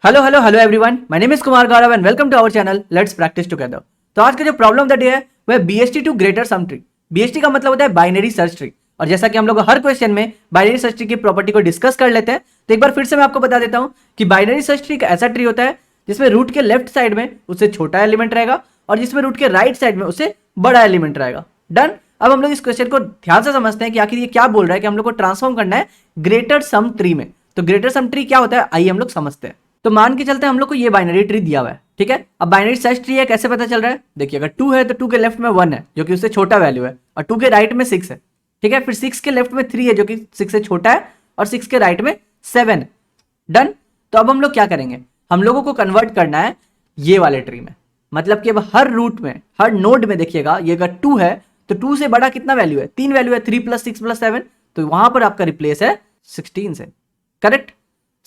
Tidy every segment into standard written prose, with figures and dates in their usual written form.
Hello hello hello everyone, my name is Kumar Gaurav and welcome to our channel let's practice together. तो आज का जो problem that है वह BST to greater sum tree. BST का मतलब होता है बाइनरी सर्च ट्री, और जैसा कि हम लोग हर क्वेश्चन में बाइनरी सर्च ट्री की प्रॉपर्टी को डिस्कस कर लेते हैं, तो एक बार फिर से मैं आपको बता देता हूं कि बाइनरी सर्च ट्री एक ऐसा ट्री होता है जिसमें रूट के लेफ्ट साइड में उससे छोटा एलिमेंट रहेगा और जिसमें रूट के राइट साइड में उससे बड़ा एलिमेंट रहेगा। डन। अब हम लोग इस क्वेश्चन को ध्यान से समझते हैं कि आखिर ये क्या बोल रहा है कि हम लोग को ट्रांसफॉर्म करना है ग्रेटर सम ट्री में। तो ग्रेटर सम ट्री क्या होता है आइए हम लोग समझते हैं। तो मान के चलते हैं हम लोग को ये बाइनरी ट्री दिया हुआ है, ठीक है। अब बाइनरी सर्च ट्री है, कैसे पता चल रहा है? देखिए, अगर 2 है तो 2 के लेफ्ट में 1 है जो कि उससे छोटा वैल्यू है, और 2 के राइट में 6 है, ठीक है। फिर 6 के लेफ्ट में 3 है जो कि 6 से छोटा है, और 6 के राइट में 7 है। डन। तो अब हम लोग क्या करेंगे, हम लोगों को कन्वर्ट करना है ये वाले ट्री में। मतलब कि अब हर रूट में, हर नोड में देखिएगा, ये अगर 2 है तो 2 से बड़ा कितना वैल्यू है? 3 वैल्यू है, 3 + 6 + 7, तो वहां पर आपका रिप्लेस है 16 से, करेक्ट।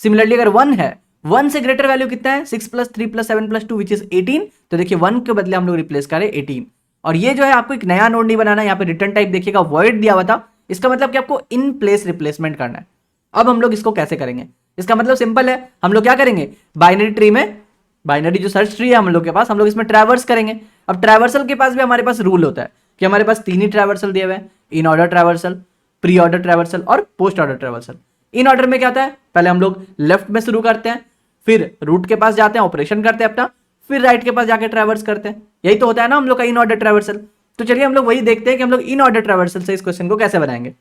सिमिलरली अगर 1 है, 1 से ग्रेटर वैल्यू कितना है? 6 + 3 + 7 + 2 विच इज 18। तो देखिए 1 के बदले हम लोग रिप्लेस करें 18। और ये जो है आपको एक नया नोड नहीं बनाना, यहाँ पे रिटर्न टाइप देखिएगा वॉइड दिया हुआ था, इसका मतलब कि आपको इन प्लेस रिप्लेसमेंट करना है। अब हम लोग इसको कैसे करेंगे? इसका मतलब सिंपल है, हम लोग क्या करेंगे, बाइनरी ट्री में, बाइनरी जो सर्च ट्री है हम लोग के पास, हम लोग इसमें ट्रैवर्स करेंगे। अब ट्रैवर्सल के पास भी हमारे पास रूल होता है कि हमारे पास 3 ही ट्रैवर्सल दिए हुए हैं, in order traversal, pre order traversal और post order traversal. In order में क्या होता है, पहले हम लोग लेफ्ट में शुरू करते हैं, फिर रूट के पास जाते हैं, ऑपरेशन करते हैं अपना, फिर राइट के पास जाके ट्रैवर्स करते हैं। यही तो होता है ना हम लोग का इन ऑर्डर ट्रैवर्सल। तो चलिए हम लोग वही देखते हैं कि हम लोग इन ऑर्डर ट्रैवर्सल से इस क्वेश्चन को कैसे बनाएंगे।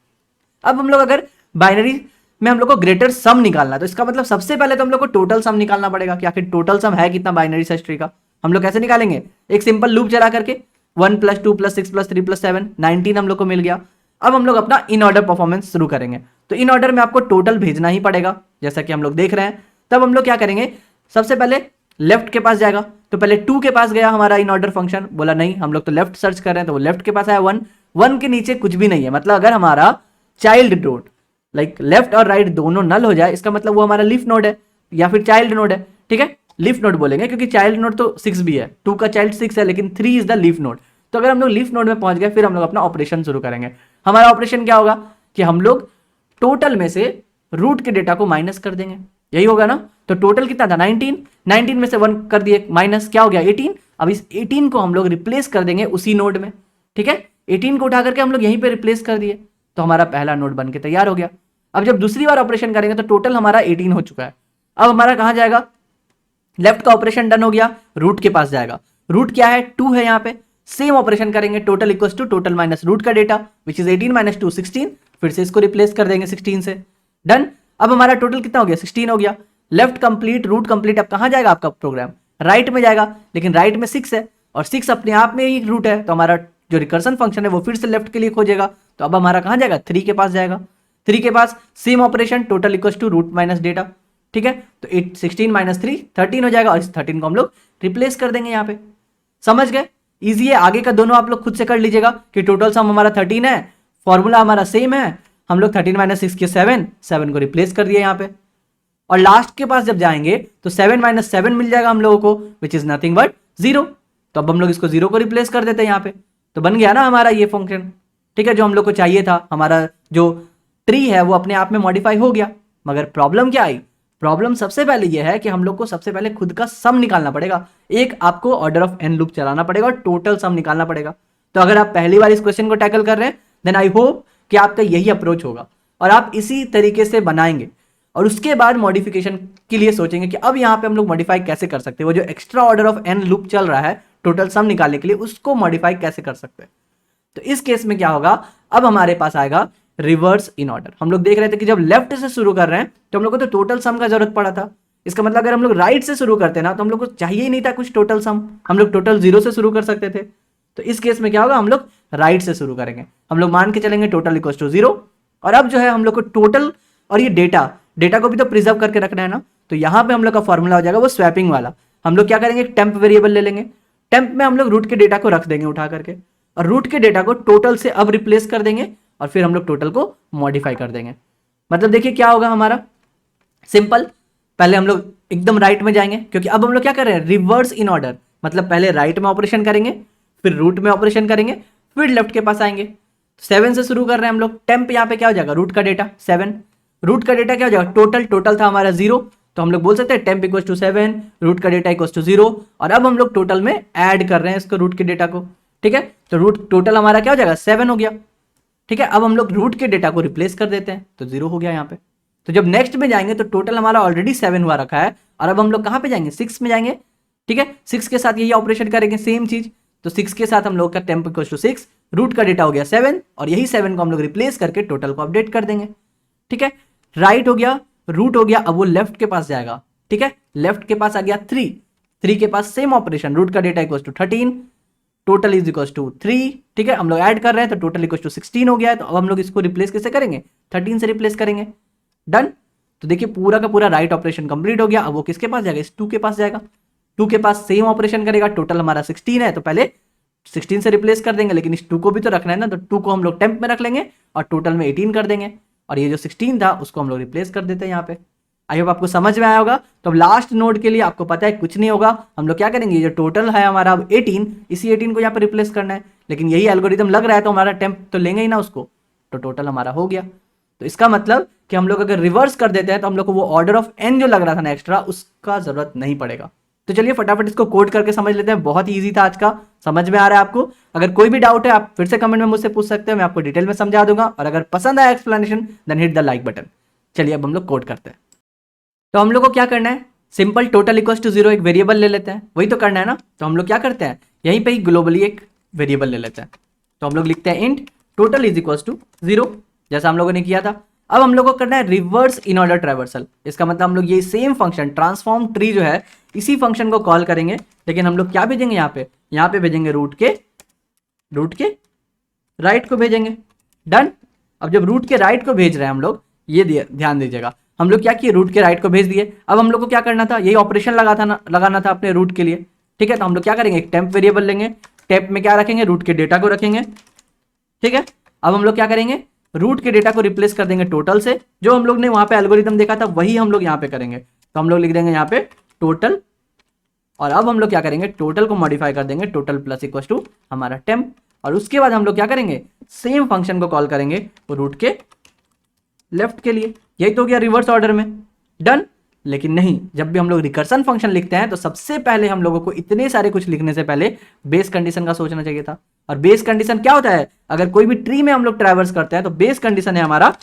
अब हम लोग अगर बाइनरी में हम लोग को ग्रेटर सम निकालना है, तो इसका मतलब सबसे पहले तो हम लोग को टोटल सम निकालना पड़ेगा कि आखिर टोटल सम है कितना बाइनरी सर्च ट्री का। हम लोग कैसे निकालेंगे? एक सिंपल लूप चला करके 1 + 2 + 6 + 3 + 7 19 हम लोग को मिल गया। अब हम लोग अपना इन ऑर्डर परफॉर्मेंस शुरू करेंगे। तो इन ऑर्डर में आपको टोटल भेजना ही पड़ेगा, जैसा कि हम लोग देख रहे हैं। तब हम लोग क्या करेंगे, सबसे पहले लेफ्ट के पास जाएगा, तो पहले 2 के पास गया हमारा इन ऑर्डर फंक्शन, बोला नहीं हम लोग तो लेफ्ट सर्च कर रहे हैं, तो वो लेफ्ट के पास आया 1। 1 के नीचे कुछ भी नहीं है, मतलब अगर हमारा चाइल्ड नोड, लाइक लेफ्ट और राइट दोनों नल हो जाए, इसका मतलब वो हमारा लीफ नोड है या फिर चाइल्ड नोड है, ठीक है। लीफ नोड बोलेंगे क्योंकि चाइल्ड नोड तो 6 भी है, 2 का चाइल्ड 6 है, लेकिन 3 इज द लीफ नोड। तो अगर हम लोग लीफ नोड में पहुंच गए, फिर हम लोग अपना ऑपरेशन शुरू करेंगे। हमारा ऑपरेशन क्या होगा कि हम लोग टोटल में से रूट के डेटा को माइनस कर देंगे, यही होगा ना। तो टोटल कितना था? 19। 19 में से 1 कर दिए माइनस, क्या हो गया? 18। अब इस 18 को हम लोग रिप्लेस कर देंगे उसी नोड में, ठीक है। 18 को उठा करके हम लोग यहीं पे रिप्लेस कर दिए, तो हमारा पहला नोड बन के तैयार हो गया। अब जब दूसरी बार ऑपरेशन करेंगे तो टोटल हमारा 18 हो चुका है। अब हमारा कहां जाएगा? लेफ्ट का ऑपरेशन डन हो गया, रूट के पास जाएगा। रूट क्या है? 2 है यहाँ पे। सेम ऑपरेशन करेंगे, total equals to total minus root का डेटा विच इज 18 - 2 16। फिर से इसको रिप्लेस कर देंगे 16 से। डन। अब हमारा टोटल कितना हो गया? 16 हो गया। Left complete, root complete. अब कहां जाएगा आपका प्रोग्राम? राइट में जाएगा, लेकिन राइट में 6 है और 6 अपने आप में ही रूट है, तो हमारा जो रिकर्सन फंक्शन है वो फिर से लेफ्ट के लिए खोजेगा। तो अब हमारा कहां जाएगा? 3 के पास जाएगा। 3 के पास same operation, total equals to root minus data, ठीक है। तो 16 - 3 13 हो जाएगा, और इस 13 को हम लोग रिप्लेस कर देंगे यहाँ पे। समझ गए? इजी है। आगे का दोनों आप लोग खुद से कर लीजिएगा कि टोटल सम हमारा 13 है, फॉर्मूला हमारा सेम है, हम लोग 13 - 6 के 7 को रिप्लेस कर दिए यहाँ पे। और लास्ट के पास जब जाएंगे तो 7 - 7 मिल जाएगा हम लोगों को विच इज नथिंग बट 0। तो अब हम लोग इसको 0 को रिप्लेस कर देते हैं यहाँ पे, तो बन गया ना हमारा ये फंक्शन, ठीक है, जो हम लोग को चाहिए था। हमारा जो ट्री है वो अपने आप में मॉडिफाई हो गया। मगर प्रॉब्लम क्या आई? प्रॉब्लम सबसे पहले यह है कि हम लोग को सबसे पहले खुद का सम निकालना पड़ेगा। एक आपको ऑर्डर ऑफ एन लूप चलाना पड़ेगा और टोटल सम निकालना पड़ेगा। तो अगर आप पहली बार इस क्वेश्चन को टैकल कर रहे हैं, देन आई होप कि आपका यही अप्रोच होगा और आप इसी तरीके से बनाएंगे, और उसके बाद मॉडिफिकेशन के लिए सोचेंगे कि अब यहाँ पे हम लोग मॉडिफाई कैसे कर सकते हैं। वो जो extra order of n loop चल रहा है टोटल सम निकालने के लिए, उसको मॉडिफाई कैसे कर सकते हैं। तो इस केस में क्या होगा, अब हमारे पास आएगा रिवर्स इन ऑर्डर। हम लोग देख रहे थे कि जब लेफ्ट से शुरू कर रहे हैं तो हम लोग को तो टोटल सम का जरूरत पड़ा था। इसका मतलब अगर हम लोग राइट से शुरू करते ना तो हम लोग को चाहिए ही नहीं था कुछ टोटल सम, हम लोग टोटल 0 से शुरू कर सकते थे। तो इस केस में क्या होगा, हम लोग राइट से शुरू करेंगे। हम लोग मान के चलेंगे टोटल इक्वल्स टू 0। और अब जो है हम लोग को टोटल और ये डेटा को भी तो प्रिजर्व करके रखना है ना, तो यहाँ पे हम लोग का फॉर्मूला हो जाएगा वो स्वैपिंग वाला। हम लोग क्या करेंगे, टेम्प वेरिएबल ले लेंगे। टेम्प में हम लोग रूट के डेटा को रख देंगे उठा करके, और रूट के डेटा को टोटल से अब रिप्लेस कर देंगे, और फिर हम लोग टोटल को मॉडिफाई कर देंगे। मतलब देखिए क्या होगा हमारा, सिंपल। पहले हम लोग एकदम राइट में जाएंगे, क्योंकि अब हम लोग क्या कर रहे हैं, रिवर्स इन ऑर्डर। मतलब पहले राइट में ऑपरेशन करेंगे, फिर रूट में ऑपरेशन करेंगे, फिर लेफ्ट के पास आएंगे। 7 से शुरू कर रहे हैं हम लोग। टेम्प यहाँ पे क्या हो जाएगा, रूट का डेटा 7। रूट का डेटा क्या हो जाएगा, टोटल था हमारा 0, तो हम लोग बोल सकते हैं टेम्प इक्वल टू 7, रूट का डेटा इक्वल टू 0, और अब हम लोग टोटल में ऐड कर रहे हैं इसको रूट के डेटा को। ठीक है, तो रूट टोटल हमारा क्या हो जाएगा 7 हो गया। ठीक है, अब हम लोग रूट के डेटा को रिप्लेस कर देते हैं तो 0 हो गया यहाँ पे। तो जब नेक्स्ट में जाएंगे तो टोटल हमारा ऑलरेडी 7 हुआ रखा है, और अब हम लोग कहाँ पे जाएंगे 6 में जाएंगे। ठीक है, 6 के साथ यही ऑपरेशन करेंगे सेम चीज, तो 6 के साथ हम लोग का टेम्प इक्वल टू 6, रूट का डेटा हो गया 7, और यही 7 को हम लोग रिप्लेस करके टोटल को अपडेट कर देंगे। ठीक है, राइट हो गया, रूट हो गया, अब वो लेफ्ट के पास जाएगा। ठीक है, लेफ्ट के पास आ गया 3 के पास सेम ऑपरेशन, रूट का data equal to 13, total is equal to 3। ठीक है, हम लोग ऐड कर रहे हैं तो टोटल इक्वल टू 16 हो गया है। तो अब हम लोग इसको रिप्लेस कैसे करेंगे, 13 से रिप्लेस करेंगे। डन। तो देखिए पूरा का पूरा राइट ऑपरेशन कंप्लीट हो गया। अब वो किसके पास जाएगा, इस 2 के पास जाएगा, 2 के पास सेम ऑपरेशन करेगा। टोटल हमारा 16 है तो पहले 16 से रिप्लेस कर देंगे, लेकिन इस 2 को भी तो रखना है ना, तो 2 को हम लोग टेम्प में रख लेंगे और टोटल में 18 कर देंगे, और ये जो 16 था उसको हम लोग रिप्लेस कर देते हैं यहाँ पे। आई होप आपको समझ में आया होगा। तो अब लास्ट नोड के लिए आपको पता है कुछ नहीं होगा, हम लोग क्या करेंगे, ये जो टोटल है हमारा अब 18, इसी 18 को यहाँ पे रिप्लेस करना है, लेकिन यही एल्गोरिथम लग रहा है तो हमारा टेम्प तो लेंगे ही ना उसको, तो टोटल हमारा हो गया। तो इसका मतलब कि हम लोग अगर रिवर्स कर देते हैं तो हम लोग को वो ऑर्डर ऑफ एन जो लग रहा था ना एक्स्ट्रा, उसका जरूरत नहीं पड़ेगा। तो चलिए फटाफट इसको कोड करके समझ लेते हैं, बहुत ही ईजी था आज का, समझ में आ रहा है आपको। अगर कोई भी डाउट है आप फिर से कमेंट में मुझसे पूछ सकते हैं, मैं आपको डिटेल में समझा दूंगा, और अगर पसंद आया explanation then hit the like button. चलिए अब हम लोग कोड करते हैं। तो हम लोग को क्या करना है, सिंपल टोटल इक्वल टू 0 एक वेरिएबल ले लेते हैं, वही तो करना है ना। तो हम लोग क्या करते हैं, यहीं पे ही ग्लोबली एक वेरिएबल ले लेते हैं। तो हम लोग लिखते हैं int total is equal to 0, जैसा हम लोगों ने किया था। अब हम लोग को करना है रिवर्स इन ऑर्डर ट्रैवर्सल। इसका मतलब हम लोग ये सेम फंक्शन ट्रांसफॉर्म ट्री जो है इसी फंक्शन को कॉल करेंगे, लेकिन हम लोग क्या भेजेंगे यहाँ पे भेजेंगे रूट के राइट को भेजेंगे। डन। अब जब रूट के राइट को भेज रहे हैं हम लोग, ये ध्यान दीजिएगा, हम लोग क्या किए, रूट के राइट को भेज दिए। अब हम लोग को क्या करना था, यही ऑपरेशन लगाना था अपने रूट के लिए। ठीक है, तो हम लोग क्या करेंगे, एक टेम्प वेरिएबल लेंगे, टेम्प में क्या रखेंगे, रूट के डेटा को रखेंगे। ठीक है, अब हम लोग क्या करेंगे, रूट के डेटा को रिप्लेस कर देंगे टोटल से, जो हम लोग ने वहां पे एल्गोरिथम देखा था वही हम लोग यहाँ पे करेंगे। तो हम लोग लिख देंगे यहाँ पे टोटल, और अब हम लोग क्या करेंगे, टोटल को मॉडिफाई कर देंगे, टोटल प्लस इक्वल टू हमारा टेम्प, और उसके बाद हम लोग क्या करेंगे, सेम फंक्शन को कॉल करेंगे रूट के लेफ्ट के लिए। यही तो हो गया रिवर्स ऑर्डर में। डन। लेकिन नहीं, जब भी हम लोग रिकर्सन फंक्शन लिखते हैं तो सबसे पहले हम लोगों को इतने सारे कुछ लिखने से पहले बेस कंडीशन का सोचना चाहिए था। और बेस कंडीशन क्या होता है, अगर कोई भी ट्री में हम लोग ट्रैवर्स करते हैं तो बेस कंडीशन है हमारा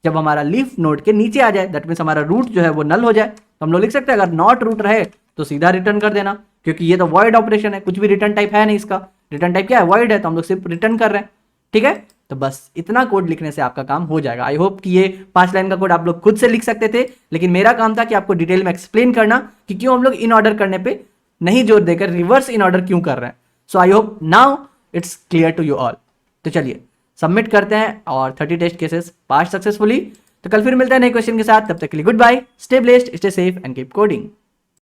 जब हमारा लीफ नोड के नीचे आ जाए, दैट मीन्स हमारा रूट जो है वो नल हो जाए। तो हम लोग लिख सकते हैं अगर नॉट रूट रहे तो सीधा रिटर्न कर देना, क्योंकि ये तो वॉइड ऑपरेशन है, कुछ भी रिटर्न टाइप है नहीं, इसका रिटर्न टाइप क्या है, वॉइड है, तो हम लोग सिर्फ रिटर्न कर रहे हैं। ठीक है, तो बस इतना कोड लिखने से आपका काम हो जाएगा। आई होप कि ये 5 लाइन का कोड आप लोग खुद से लिख सकते थे, लेकिन मेरा काम था कि आपको डिटेल में एक्सप्लेन करना कि क्यों हम लोग इन ऑर्डर करने पे नहीं जोर देकर रिवर्स इन ऑर्डर क्यों कर रहे हैं। So I hope now it's clear to you all. तो चलिए सबमिट करते हैं और 30 टेस्ट केसेस पास सक्सेसफुली। तो कल फिर मिलते हैं नए क्वेश्चन के साथ, तब तक के लिए good bye, stay blessed, stay safe and keep coding.